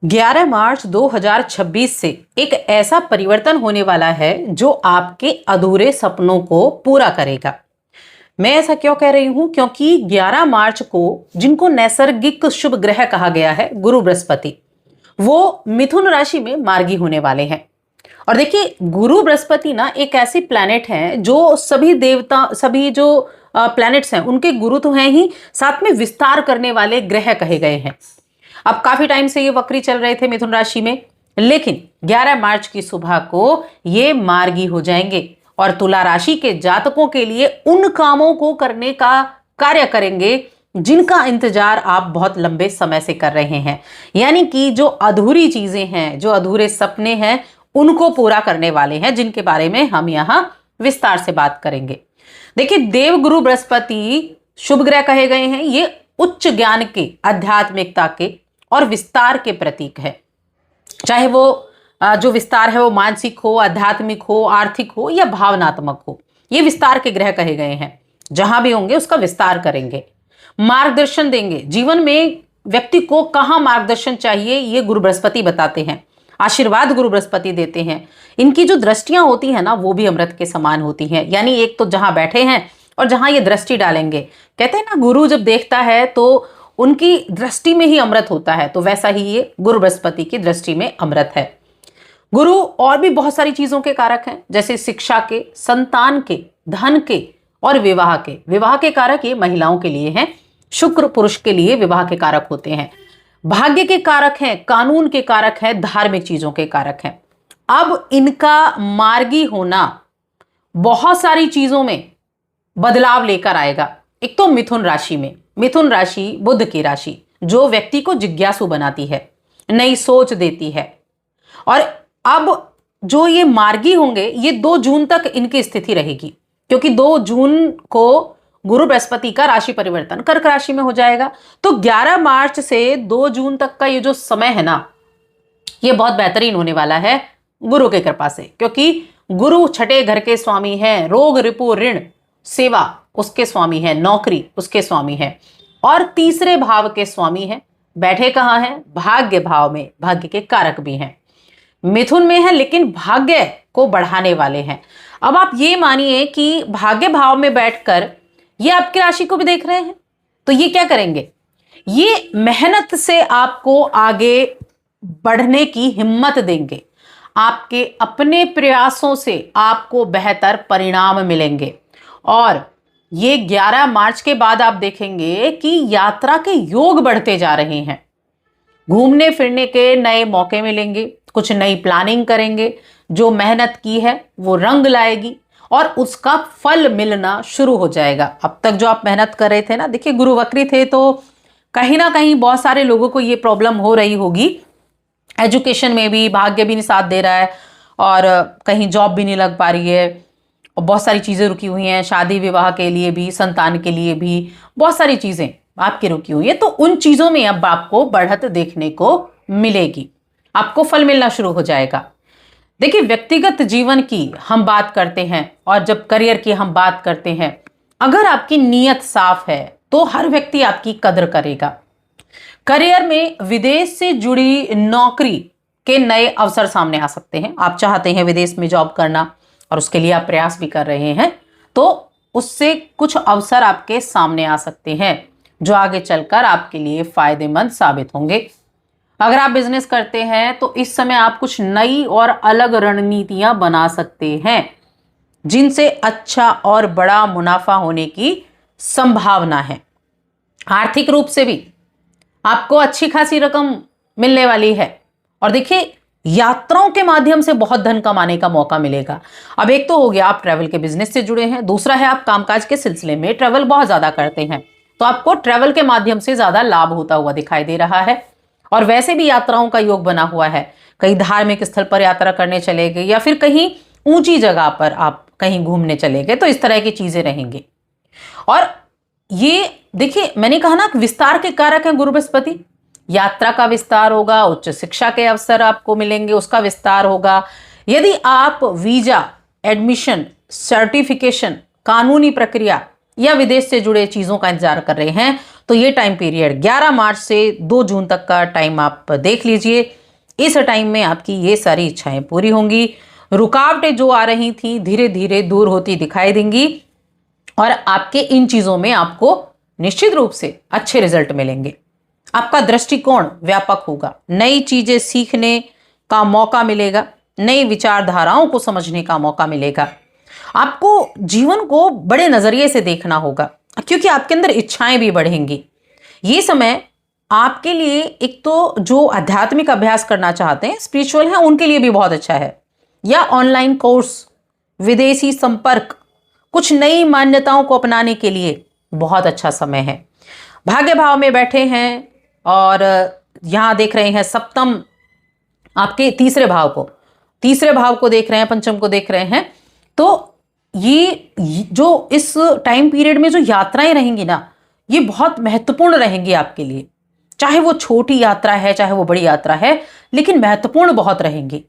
11 मार्च 2026 से एक ऐसा परिवर्तन होने वाला है जो आपके अधूरे सपनों को पूरा करेगा। मैं ऐसा क्यों कह रही हूं? क्योंकि 11 मार्च को जिनको नैसर्गिक शुभ ग्रह कहा गया है, गुरु बृहस्पति, वो मिथुन राशि में मार्गी होने वाले हैं। और देखिए, गुरु बृहस्पति ना एक ऐसी प्लैनेट है जो सभी देवता, सभी जो प्लैनेट्स हैं उनके गुरु तो हैं ही, साथ में विस्तार करने वाले ग्रह कहे गए हैं। अब काफी टाइम से ये वक्री चल रहे थे मिथुन राशि में, लेकिन 11 मार्च की सुबह को ये मार्गी हो जाएंगे और तुला राशि के जातकों के लिए उन कामों को करने का कार्य करेंगे जिनका इंतजार आप बहुत लंबे समय से कर रहे हैं। यानी कि जो अधूरी चीजें हैं, जो अधूरे सपने हैं, उनको पूरा करने वाले हैं, जिनके बारे में हम यहां विस्तार से बात करेंगे। देखिए, देवगुरु बृहस्पति शुभ ग्रह कहे गए हैं। ये उच्च ज्ञान के, आध्यात्मिकता के और विस्तार के प्रतीक है। चाहे वो जो विस्तार है वो मानसिक हो, आध्यात्मिक हो, आर्थिक हो या भावनात्मक हो, ये विस्तार के ग्रह कहे गए हैं। जहां भी होंगे उसका विस्तार करेंगे, मार्गदर्शन देंगे। जीवन में व्यक्ति को कहां मार्गदर्शन चाहिए ये गुरु बृहस्पति बताते हैं, आशीर्वाद गुरु बृहस्पति देते हैं। इनकी जो दृष्टियां होती है ना, वो भी अमृत के समान होती हैं। यानी एक तो जहां बैठे हैं और जहां ये दृष्टि डालेंगे, कहते हैं ना, गुरु जब देखता है तो उनकी दृष्टि में ही अमृत होता है, तो वैसा ही ये गुरु बृहस्पति की दृष्टि में अमृत है। गुरु और भी बहुत सारी चीजों के कारक हैं, जैसे शिक्षा के, संतान के, धन के और विवाह के। विवाह के कारक ये महिलाओं के लिए हैं, शुक्र पुरुष के लिए विवाह के कारक होते हैं। भाग्य के कारक हैं, कानून के कारक हैं, धार्मिक चीजों के कारक हैं। अब इनका मार्गी होना बहुत सारी चीजों में बदलाव लेकर आएगा। एक तो मिथुन राशि में, मिथुन राशि बुध की राशि, जो व्यक्ति को जिज्ञासु बनाती है, नई सोच देती है। और अब जो ये मार्गी होंगे, ये 2 जून तक इनकी स्थिति रहेगी, क्योंकि 2 जून को गुरु बृहस्पति का राशि परिवर्तन कर्क राशि में हो जाएगा। तो 11 मार्च से 2 जून तक का ये जो समय है ना, ये बहुत बेहतरीन होने वाला है गुरु की कृपा से, क्योंकि गुरु छठे घर के स्वामी हैं, रोग रिपु ऋण सेवा उसके स्वामी है, नौकरी उसके स्वामी है, और तीसरे भाव के स्वामी है। बैठे कहाँ हैं? भाग्य भाव में, भाग्य के कारक भी हैं। मिथुन में है लेकिन भाग्य को बढ़ाने वाले हैं। अब आप ये मानिए कि भाग्य भाव में बैठकर ये आपकी राशि को भी देख रहे हैं, तो ये क्या करेंगे? ये मेहनत से आपको आगे बढ़ने की हिम्मत देंगे। आपके अपने प्रयासों से आपको बेहतर परिणाम मिलेंगे। और ये 11 मार्च के बाद आप देखेंगे कि यात्रा के योग बढ़ते जा रहे हैं। घूमने फिरने के नए मौके मिलेंगे, कुछ नई प्लानिंग करेंगे, जो मेहनत की है वो रंग लाएगी और उसका फल मिलना शुरू हो जाएगा। अब तक जो आप मेहनत कर रहे थे ना, देखिए गुरु वक्री थे तो कहीं ना कहीं बहुत सारे लोगों को ये प्रॉब्लम हो रही होगी। एजुकेशन में भी भाग्य भी नहीं साथ दे रहा है और कहीं जॉब भी नहीं लग पा रही है और बहुत सारी चीज़ें रुकी हुई हैं, शादी विवाह के लिए भी, संतान के लिए भी बहुत सारी चीज़ें आपकी रुकी हुई है। तो उन चीज़ों में अब आपको बढ़त देखने को मिलेगी, आपको फल मिलना शुरू हो जाएगा। देखिए, व्यक्तिगत जीवन की हम बात करते हैं और जब करियर की हम बात करते हैं, अगर आपकी नीयत साफ है तो हर व्यक्ति आपकी कदर करेगा। करियर में विदेश से जुड़ी नौकरी के नए अवसर सामने आ सकते हैं। आप चाहते हैं विदेश में जॉब करना और उसके लिए आप प्रयास भी कर रहे हैं, तो उससे कुछ अवसर आपके सामने आ सकते हैं जो आगे चलकर आपके लिए फायदेमंद साबित होंगे। अगर आप बिजनेस करते हैं तो इस समय आप कुछ नई और अलग रणनीतियां बना सकते हैं जिनसे अच्छा और बड़ा मुनाफा होने की संभावना है। आर्थिक रूप से भी आपको अच्छी खासी रकम मिलने वाली है। और देखिए, यात्राओं के माध्यम से बहुत धन कमाने का मौका मिलेगा। अब एक तो हो गया आप ट्रैवल के बिजनेस से जुड़े हैं, दूसरा है आप कामकाज के सिलसिले में ट्रैवल बहुत ज्यादा करते हैं, तो आपको ट्रैवल के माध्यम से ज्यादा लाभ होता हुआ दिखाई दे रहा है। और वैसे भी यात्राओं का योग बना हुआ है, कहीं धार्मिक स्थल पर यात्रा करने चले गए या फिर कहीं ऊंची जगह पर आप कहीं घूमने चले गए, तो इस तरह की चीजें रहेंगी। और ये देखिए, मैंने कहा ना, विस्तार के कारक है गुरु बृहस्पति। यात्रा का विस्तार होगा, उच्च शिक्षा के अवसर आपको मिलेंगे, उसका विस्तार होगा। यदि आप वीजा, एडमिशन, सर्टिफिकेशन, कानूनी प्रक्रिया या विदेश से जुड़े चीजों का इंतजार कर रहे हैं तो ये टाइम पीरियड 11 मार्च से 2 जून तक का टाइम आप देख लीजिए। इस टाइम में आपकी ये सारी इच्छाएं पूरी होंगी। रुकावटें जो आ रही थी धीरे धीरे दूर होती दिखाई देंगी और आपके इन चीजों में आपको निश्चित रूप से अच्छे रिजल्ट मिलेंगे। आपका दृष्टिकोण व्यापक होगा, नई चीजें सीखने का मौका मिलेगा, नई विचारधाराओं को समझने का मौका मिलेगा। आपको जीवन को बड़े नजरिए से देखना होगा क्योंकि आपके अंदर इच्छाएं भी बढ़ेंगी। ये समय आपके लिए एक तो जो आध्यात्मिक अभ्यास करना चाहते हैं, स्पिरिचुअल है, उनके लिए भी बहुत अच्छा है, या ऑनलाइन कोर्स, विदेशी संपर्क, कुछ नई मान्यताओं को अपनाने के लिए बहुत अच्छा समय है। भाग्य भाव में बैठे हैं और यहां देख रहे हैं सप्तम आपके तीसरे भाव को देख रहे हैं, पंचम को देख रहे हैं। तो ये जो इस टाइम पीरियड में जो यात्राएं रहेंगी ना, ये बहुत महत्वपूर्ण रहेंगी आपके लिए। चाहे वो छोटी यात्रा है, चाहे वो बड़ी यात्रा है, लेकिन महत्वपूर्ण बहुत रहेंगी।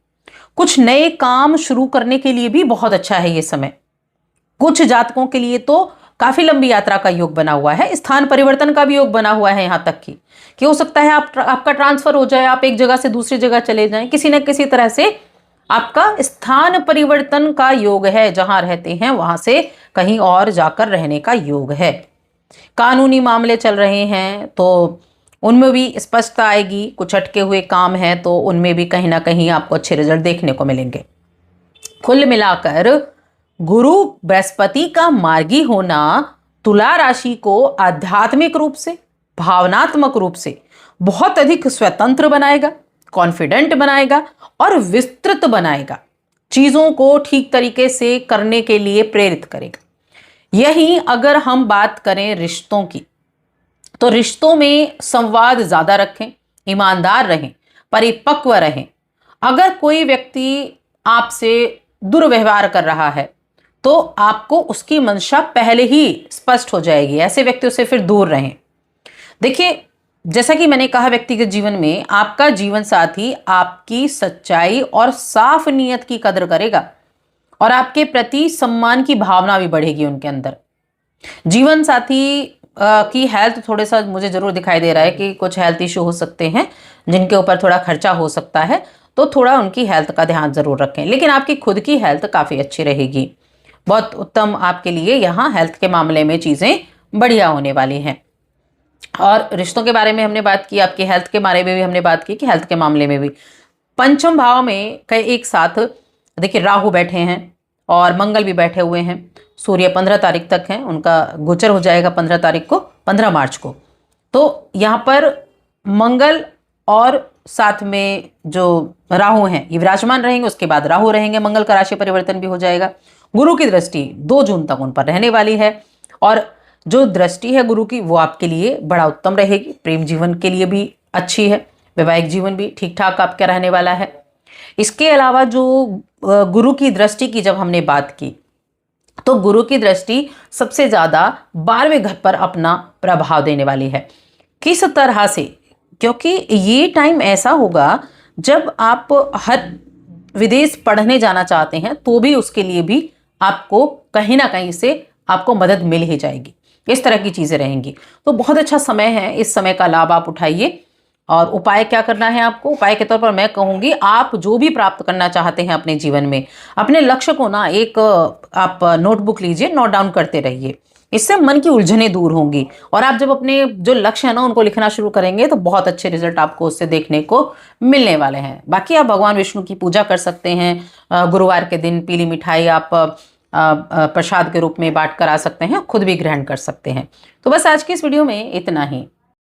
कुछ नए काम शुरू करने के लिए भी बहुत अच्छा है ये समय। कुछ जातकों के लिए तो काफी लंबी यात्रा का योग बना हुआ है, स्थान परिवर्तन का भी योग बना हुआ है, यहां तक कि हो सकता है आपका ट्रांसफर हो जाए, आप एक जगह से दूसरी जगह चले जाएं, किसी न किसी तरह से आपका स्थान परिवर्तन का योग है। जहां रहते हैं वहां से कहीं और जाकर रहने का योग है। कानूनी मामले चल रहे हैं तो उनमें भी स्पष्टता आएगी। कुछ अटके हुए काम हैं तो उनमें भी कहीं ना कहीं आपको अच्छे रिजल्ट देखने को मिलेंगे। कुल मिलाकर गुरु बृहस्पति का मार्गी होना तुला राशि को आध्यात्मिक रूप से, भावनात्मक रूप से बहुत अधिक स्वतंत्र बनाएगा, कॉन्फिडेंट बनाएगा और विस्तृत बनाएगा। चीजों को ठीक तरीके से करने के लिए प्रेरित करेगा। यही अगर हम बात करें रिश्तों की, तो रिश्तों में संवाद ज्यादा रखें, ईमानदार रहें, परिपक्व रहें। अगर कोई व्यक्ति आपसे दुर्व्यवहार कर रहा है तो आपको उसकी मंशा पहले ही स्पष्ट हो जाएगी। ऐसे व्यक्तियों से फिर दूर रहें। देखिए, जैसा कि मैंने कहा, व्यक्तिगत जीवन में आपका जीवन साथी आपकी सच्चाई और साफ नीयत की कदर करेगा और आपके प्रति सम्मान की भावना भी बढ़ेगी उनके अंदर। जीवन साथी की हेल्थ थोड़ा सा मुझे जरूर दिखाई दे रहा है कि कुछ हेल्थ इशू हो सकते हैं जिनके ऊपर थोड़ा खर्चा हो सकता है, तो थोड़ा उनकी हेल्थ का ध्यान जरूर रखें। लेकिन आपकी खुद की हेल्थ काफ़ी अच्छी रहेगी। बहुत उत्तम आपके लिए यहाँ हेल्थ के मामले में चीज़ें बढ़िया होने वाली हैं। और रिश्तों के बारे में हमने बात की, आपकी हेल्थ के बारे में भी हमने बात की कि हेल्थ के मामले में भी पंचम भाव में कई एक साथ देखिए राहु बैठे हैं और मंगल भी बैठे हुए हैं। सूर्य 15 तारीख तक हैं, उनका गोचर हो जाएगा 15 मार्च को। तो यहाँ पर मंगल और साथ में जो राहु हैं ये विराजमान रहेंगे। उसके बाद राहु रहेंगे, मंगल का राशि परिवर्तन भी हो जाएगा। गुरु की दृष्टि 2 जून तक उन पर रहने वाली है और जो दृष्टि है गुरु की वो आपके लिए बड़ा उत्तम रहेगी। प्रेम जीवन के लिए भी अच्छी है, वैवाहिक जीवन भी ठीक ठाक आपका रहने वाला है। इसके अलावा जो गुरु की दृष्टि की जब हमने बात की, तो गुरु की दृष्टि सबसे ज्यादा 12वें घर पर अपना प्रभाव देने वाली है। किस तरह से? क्योंकि ये टाइम ऐसा होगा जब आप हर विदेश पढ़ने जाना चाहते हैं तो भी उसके लिए भी आपको कहीं ना कहीं से आपको मदद मिल ही जाएगी। इस तरह की चीजें रहेंगी। तो बहुत अच्छा समय है, इस समय का लाभ आप उठाइए। और उपाय क्या करना है आपको? उपाय के तौर पर मैं कहूंगी, आप जो भी प्राप्त करना चाहते हैं अपने जीवन में, अपने लक्ष्य को ना एक आप नोटबुक लीजिए, नोट डाउन करते रहिए। इससे मन की उलझनें दूर होंगी और आप जब अपने जो लक्ष्य है ना उनको लिखना शुरू करेंगे तो बहुत अच्छे रिजल्ट आपको उससे देखने को मिलने वाले हैं। बाकी आप भगवान विष्णु की पूजा कर सकते हैं। गुरुवार के दिन पीली मिठाई आप प्रसाद के रूप में बांट कर आ सकते हैं, खुद भी ग्रहण कर सकते हैं। तो बस आज की इस वीडियो में इतना ही।